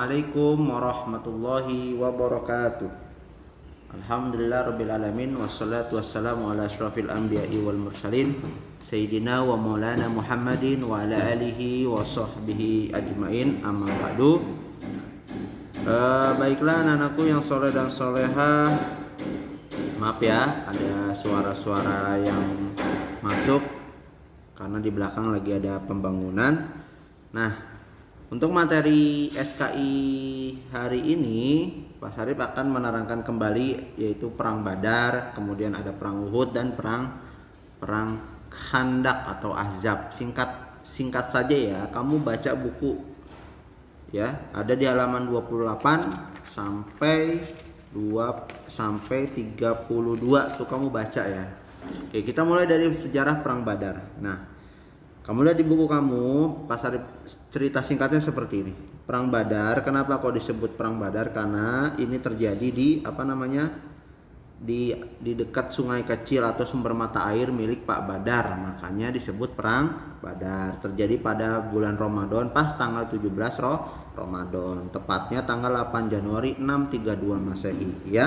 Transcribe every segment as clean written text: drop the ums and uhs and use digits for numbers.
Assalamualaikum warahmatullahi wabarakatuh. Alhamdulillah rabbil alamin, wassalatu wassalamu ala asyrafil anbiya'i wal mursalin Sayyidina wa maulana Muhammadin wa ala alihi wa sahbihi ajmain, amma ba'du. Baiklah anak-anakku yang soleh dan soleha, maaf ya ada suara-suara yang masuk karena di belakang lagi ada pembangunan. Nah, untuk materi SKI hari ini, Pak Sarip akan menerangkan kembali yaitu Perang Badar, kemudian ada Perang Uhud dan Perang Khandaq atau Ahzab. Singkat saja ya, kamu baca buku ya, ada di halaman 28 sampai 32 tuh kamu baca ya. Oke, kita mulai dari sejarah Perang Badar. Nah, kamu lihat di buku kamu, pasar cerita singkatnya seperti ini. Perang Badar, kenapa kok disebut Perang Badar? Karena ini terjadi di di dekat sungai kecil atau sumber mata air milik Pak Badar. Makanya disebut Perang Badar. Terjadi pada bulan Ramadan pas tanggal 17 Ramadan. Tepatnya tanggal 8 Januari 632 Masehi ya.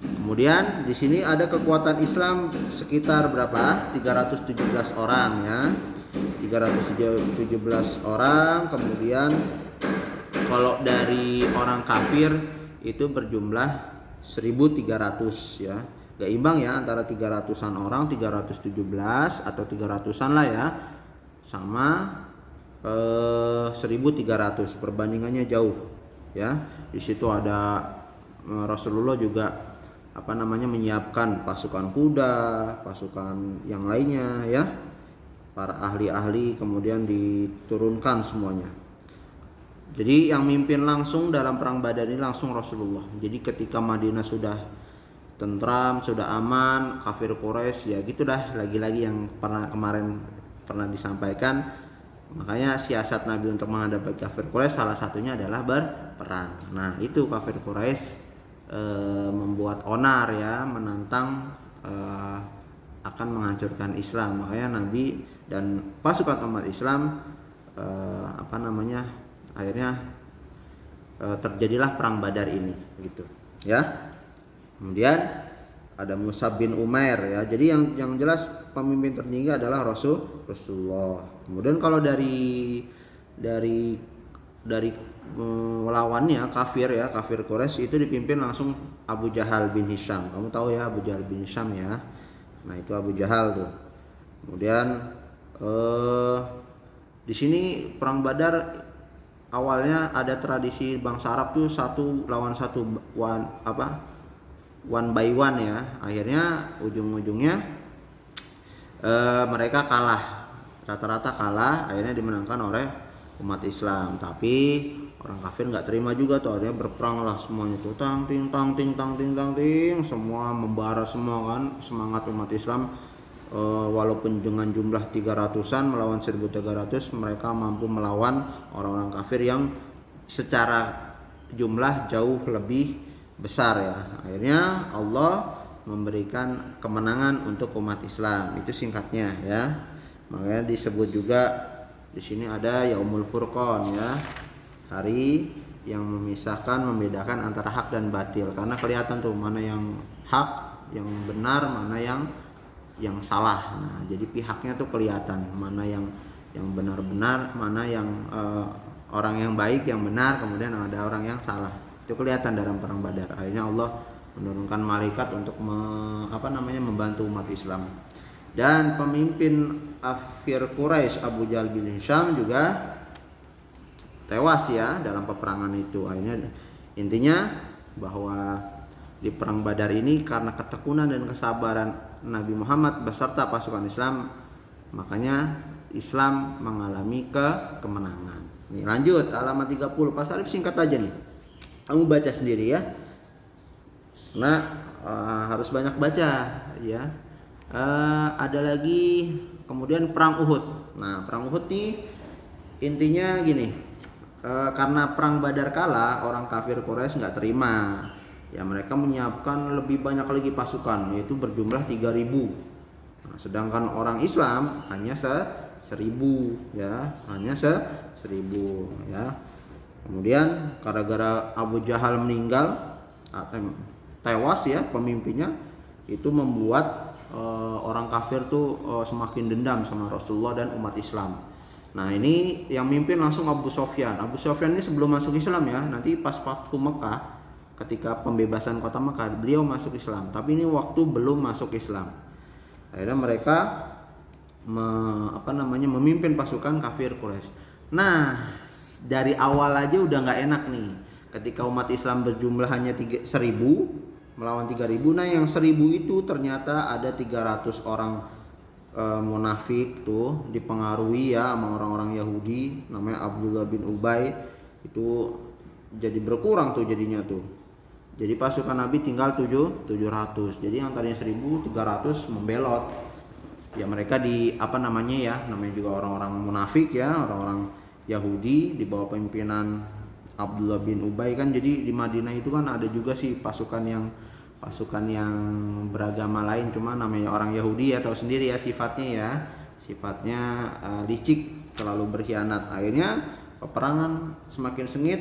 Kemudian di sini ada kekuatan Islam sekitar berapa? 317 orang ya. 317 orang. Kemudian kalau dari orang kafir itu berjumlah 1.300 ya. Gak imbang ya antara 300-an orang, 317 atau 300-an lah ya, sama 1.300, perbandingannya jauh ya. Di situ ada Rasulullah juga menyiapkan pasukan kuda, pasukan yang lainnya ya, para ahli-ahli, kemudian diturunkan semuanya. Jadi yang mimpin langsung dalam Perang Badar ini langsung Rasulullah. Jadi ketika Madinah sudah tentram, sudah aman, kafir Quraisy ya gitu dah, lagi-lagi yang kemarin pernah disampaikan. Makanya siasat Nabi untuk menghadapi kafir Quraisy salah satunya adalah berperang. Nah, itu kafir Quraisy membuat onar ya, menantang akan menghancurkan Islam. Makanya Nabi dan pasukan umat Islam akhirnya terjadilah Perang Badar ini gitu ya. Kemudian ada Mus'ab bin Umair ya. Jadi yang jelas pemimpin tertinggi adalah Rasulullah. Kemudian kalau dari lawannya kafir Quraisy itu dipimpin langsung Abu Jahal bin Hisham. Kamu tahu ya Abu Jahal bin Hisham ya. Nah, itu Abu Jahal tuh. Kemudian di sini Perang Badar awalnya ada tradisi bangsa Arab tuh satu lawan satu, one by one ya. Akhirnya ujung-ujungnya mereka kalah, rata-rata kalah, akhirnya dimenangkan oleh umat Islam. Tapi orang kafir nggak terima juga tuh, akhirnya berperang lah semuanya tuh, tang ting, semua membara semua kan, semangat umat Islam. Walaupun dengan jumlah 300-an melawan 1.300, mereka mampu melawan orang-orang kafir yang secara jumlah jauh lebih besar ya. Akhirnya Allah memberikan kemenangan untuk umat Islam. Itu singkatnya ya. Makanya disebut juga di sini ada Yaumul Furqan ya. Hari yang memisahkan, membedakan antara hak dan batil, karena kelihatan tuh mana yang hak, yang benar, mana yang salah. Nah, jadi pihaknya tuh kelihatan mana yang benar-benar, mana yang orang yang baik, yang benar, kemudian ada orang yang salah. Itu kelihatan dalam Perang Badar. Akhirnya Allah menurunkan malaikat untuk membantu umat Islam. Dan pemimpin kafir Quraisy Abu Jahal bin Hisham juga tewas ya dalam peperangan itu. Akhirnya intinya bahwa di Perang Badar ini karena ketekunan dan kesabaran Nabi Muhammad beserta pasukan Islam, makanya Islam mengalami kemenangan. Nih, lanjut halaman 30. Pak Sarif singkat aja nih. Kamu baca sendiri ya. Nah, harus banyak baca ya. Ada lagi kemudian Perang Uhud. Nah, Perang Uhud nih intinya gini. Karena Perang Badar kalah, orang kafir Quraisy nggak terima. Ya, mereka menyiapkan lebih banyak lagi pasukan, yaitu berjumlah 3.000. Nah, sedangkan orang Islam hanya 1.000 ya, hanya 1.000 ya. Kemudian gara-gara Abu Jahal meninggal, tewas ya pemimpinnya, itu membuat orang kafir tuh semakin dendam sama Rasulullah dan umat Islam. Nah ini yang mimpin langsung Abu Sofyan. Abu Sofyan ini sebelum masuk Islam ya, nanti pas Fathu Mekah, ketika pembebasan kota Mekah, beliau masuk Islam. Tapi ini waktu belum masuk Islam. Akhirnya mereka memimpin pasukan kafir Quraisy. Nah dari awal aja udah nggak enak nih. Ketika umat Islam berjumlah hanya 1.000 melawan 3.000. Nah yang 1.000 itu ternyata ada 300 orang munafik tuh, dipengaruhi ya sama orang-orang Yahudi, namanya Abdullah bin Ubay. Itu jadi berkurang tuh jadinya tuh. Jadi pasukan Nabi tinggal 700. Jadi yang tadinya 1.300 membelot. Ya mereka namanya juga orang-orang munafik ya, orang-orang Yahudi di bawah pimpinan Abdullah bin Ubay kan. Jadi di Madinah itu kan ada juga sih pasukan yang beragama lain, cuma namanya orang Yahudi ya, tahu sendiri ya sifatnya licik, terlalu berkhianat. Akhirnya peperangan semakin sengit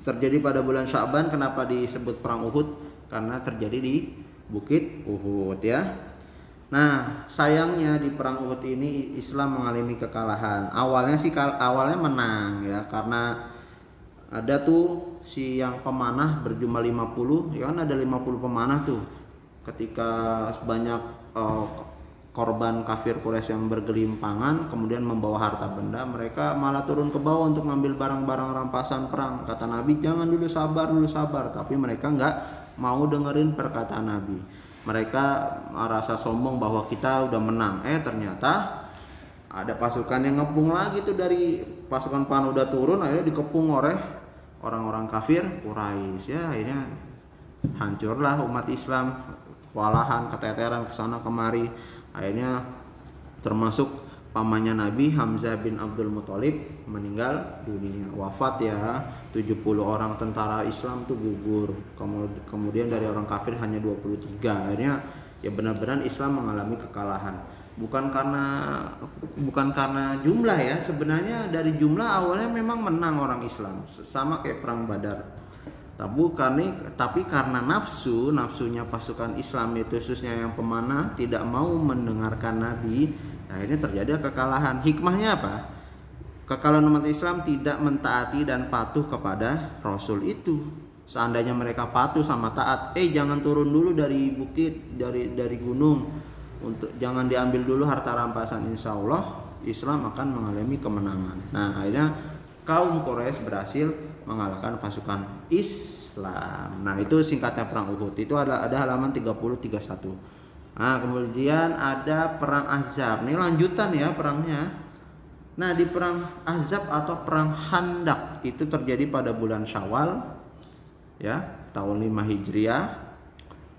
terjadi pada bulan Sya'ban. Kenapa disebut perang Uhud? Karena terjadi di Bukit Uhud ya. Nah sayangnya di perang Uhud ini Islam mengalami kekalahan. Awalnya menang ya, karena ada tuh si yang pemanah berjumlah 50 ya kan, ada 50 pemanah tuh. Ketika banyak korban kafir Quraisy yang bergelimpangan kemudian membawa harta benda, mereka malah turun ke bawah untuk ngambil barang-barang rampasan perang. Kata Nabi, jangan dulu sabar, tapi mereka nggak mau dengerin perkataan Nabi. Mereka merasa sombong bahwa kita udah menang. Ternyata ada pasukan yang ngepung lagi tuh, dari pasukan panah udah turun, akhirnya dikepung oleh orang-orang kafir Quraisy ya. Akhirnya hancurlah umat Islam, kewalahan, keteteran kesana kemari. Akhirnya termasuk pamannya Nabi, Hamzah bin Abdul Muthalib, meninggal dunia, wafat ya. 70 orang tentara Islam tuh gugur. Kemudian dari orang kafir hanya 23. Akhirnya ya benar-benar Islam mengalami kekalahan. Bukan karena jumlah ya, sebenarnya dari jumlah awalnya memang menang orang Islam, sama kayak perang Badar. Tapi karena nafsunya pasukan Islam itu, khususnya yang pemanah, tidak mau mendengarkan Nabi, akhirnya terjadi kekalahan. Hikmahnya apa? Kekalahan umat Islam tidak mentaati dan patuh kepada Rasul itu. Seandainya mereka patuh sama taat, jangan turun dulu dari bukit, dari gunung, untuk jangan diambil dulu harta rampasan, insya Allah Islam akan mengalami kemenangan. Nah akhirnya kaum Quraisy berhasil mengalahkan pasukan Islam. Nah itu singkatnya perang Uhud. Itu ada halaman 30-31. Nah kemudian ada perang Ahzab. Ini lanjutan ya perangnya. Nah di perang Ahzab atau perang Khandaq itu terjadi pada bulan Syawal ya, tahun 5 Hijriah.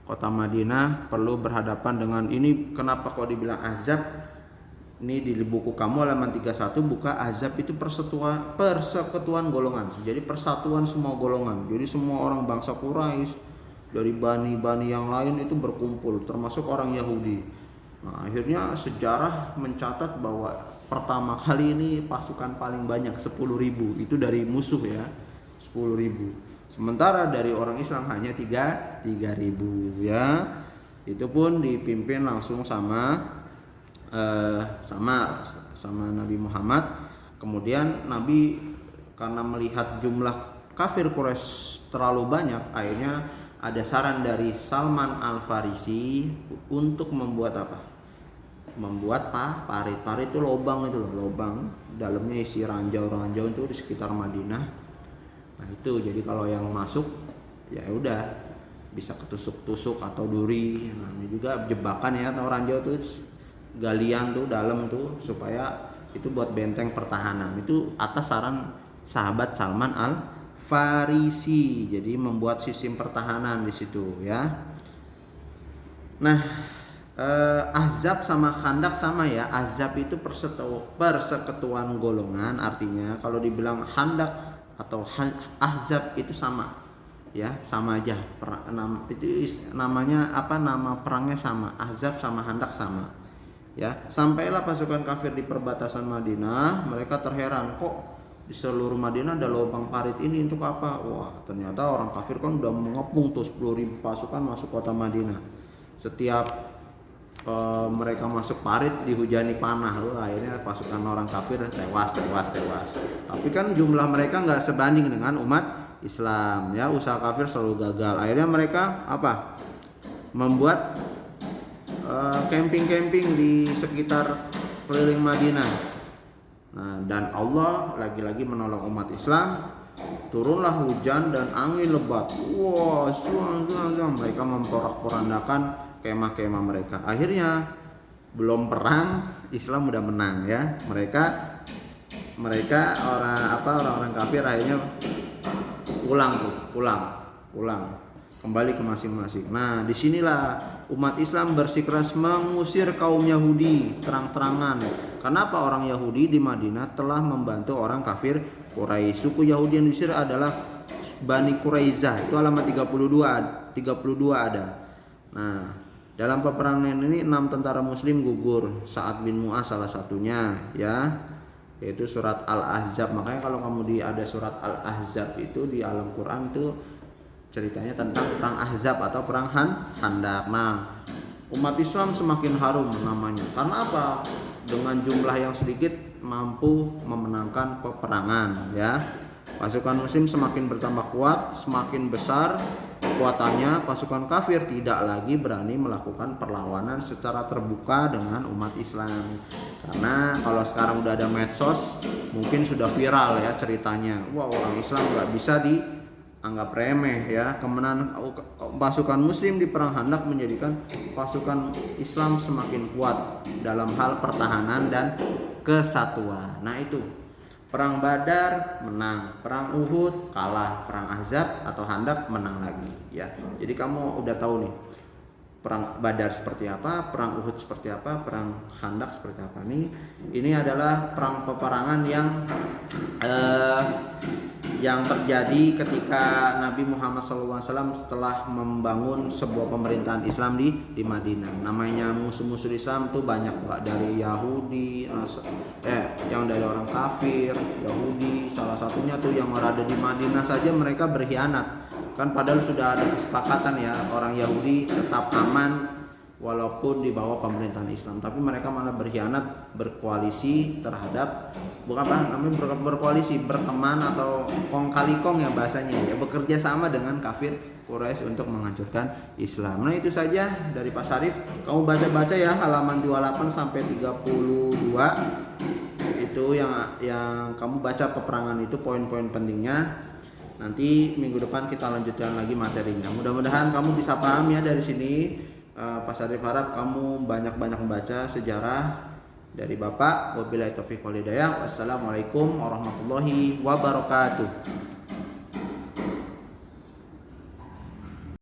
Kota Madinah perlu berhadapan dengan ini. Kenapa kok dibilang Ahzab? Ini di buku kamu halaman 31, buka Ahzab itu persekutuan golongan. Jadi persatuan semua golongan. Jadi semua orang bangsa Quraisy dari bani-bani yang lain itu berkumpul, termasuk orang Yahudi. Nah, akhirnya sejarah mencatat bahwa pertama kali ini pasukan paling banyak 10.000 itu dari musuh ya, 10.000. Sementara dari orang Islam hanya 3.000 ya. Itu pun dipimpin langsung sama Nabi Muhammad. Kemudian Nabi karena melihat jumlah kafir Quraisy terlalu banyak, akhirnya ada saran dari Salman Al-Farisi untuk membuat apa? Membuat parit. Parit itu lubang dalamnya isi ranjau itu di sekitar Madinah. Nah itu jadi kalau yang masuk ya udah bisa ketusuk-tusuk atau duri. Nah ini juga jebakan ya, atau ranjau tuh galian tuh dalam tuh, supaya itu buat benteng pertahanan. Itu atas saran sahabat Salman Al-Farisi. Jadi membuat sistem pertahanan di situ ya. Nah Ahzab sama Khandaq sama ya. Ahzab itu persekutuan golongan, artinya kalau dibilang Khandaq atau Ahzab itu sama ya, sama aja. Itu namanya apa, nama perangnya sama. Ahzab sama Khandaq sama ya. Sampailah pasukan kafir di perbatasan Madinah. Mereka terheran, kok di seluruh Madinah ada lubang parit ini untuk apa? Wah, ternyata orang kafir kan udah mengepung tuh 10.000 pasukan masuk kota Madinah. Setiap mereka masuk parit dihujani panah. Wah, akhirnya pasukan orang kafir tewas. Tapi kan jumlah mereka nggak sebanding dengan umat Islam ya. Usaha kafir selalu gagal. Akhirnya mereka apa? Membuat camping di sekitar keliling Madinah. Nah, dan Allah lagi-lagi menolong umat Islam. Turunlah hujan dan angin lebat. Wah, mereka memporak-porandakan kemah-kemah mereka. Akhirnya belum perang, Islam udah menang ya. Mereka orang-orang kafir akhirnya pulang kembali ke masing-masing. Nah, disinilah umat Islam bersikeras mengusir kaum Yahudi terang-terangan. Kenapa orang Yahudi di Madinah telah membantu orang kafir Quraisy? Suku Yahudi yang diusir adalah Bani Quraizah. Itu halaman 32 ada. Nah, dalam peperangan ini 6 tentara muslim gugur. Sa'ad bin Mu'az salah satunya ya. Yaitu surat Al-Ahzab. Makanya kalau kamu ada surat Al-Ahzab itu di alam Quran itu ceritanya tentang perang Ahzab atau perang Khandaq. Nah, umat Islam semakin harum namanya. Karena apa? Dengan jumlah yang sedikit mampu memenangkan peperangan ya. Pasukan muslim semakin bertambah kuat, semakin besar kekuatannya. Pasukan kafir tidak lagi berani melakukan perlawanan secara terbuka dengan umat Islam. Karena kalau sekarang udah ada medsos, mungkin sudah viral ya ceritanya. Wah, orang Islam nggak bisa dianggap remeh ya. Kemenangan pasukan muslim di perang Khandaq menjadikan pasukan Islam semakin kuat dalam hal pertahanan dan kesatuan. Nah, itu perang Badar menang, perang Uhud kalah, perang Ahzab atau Khandaq menang lagi ya. Jadi kamu udah tahu nih perang Badar seperti apa, perang Uhud seperti apa, perang Khandaq seperti apa. Ini adalah perang peperangan yang terjadi ketika Nabi Muhammad SAW setelah membangun sebuah pemerintahan Islam di Madinah. Namanya musuh-musuh Islam tuh banyak, Pak, dari Yahudi, yang dari orang kafir, Yahudi, salah satunya tuh yang berada di Madinah saja mereka berkhianat. Kan padahal sudah ada kesepakatan ya, orang Yahudi tetap aman walaupun di bawah pemerintahan Islam, tapi mereka malah berkhianat, berkoalisi terhadap berkoalisi, berteman atau kong kali kong ya bahasanya ya, bekerja sama dengan kafir Quraisy untuk menghancurkan Islam. Nah, itu saja dari Pak Syarif. Kamu baca-baca ya halaman 28 sampai 32. Itu yang kamu baca peperangan itu, poin-poin pentingnya. Nanti minggu depan kita lanjutkan lagi materinya. Mudah-mudahan kamu bisa paham ya dari sini. Pak Syarif harap kamu banyak-banyak membaca sejarah dari Bapak. Wabillahi taufiq wal hidayah. Wassalamualaikum warahmatullahi wabarakatuh.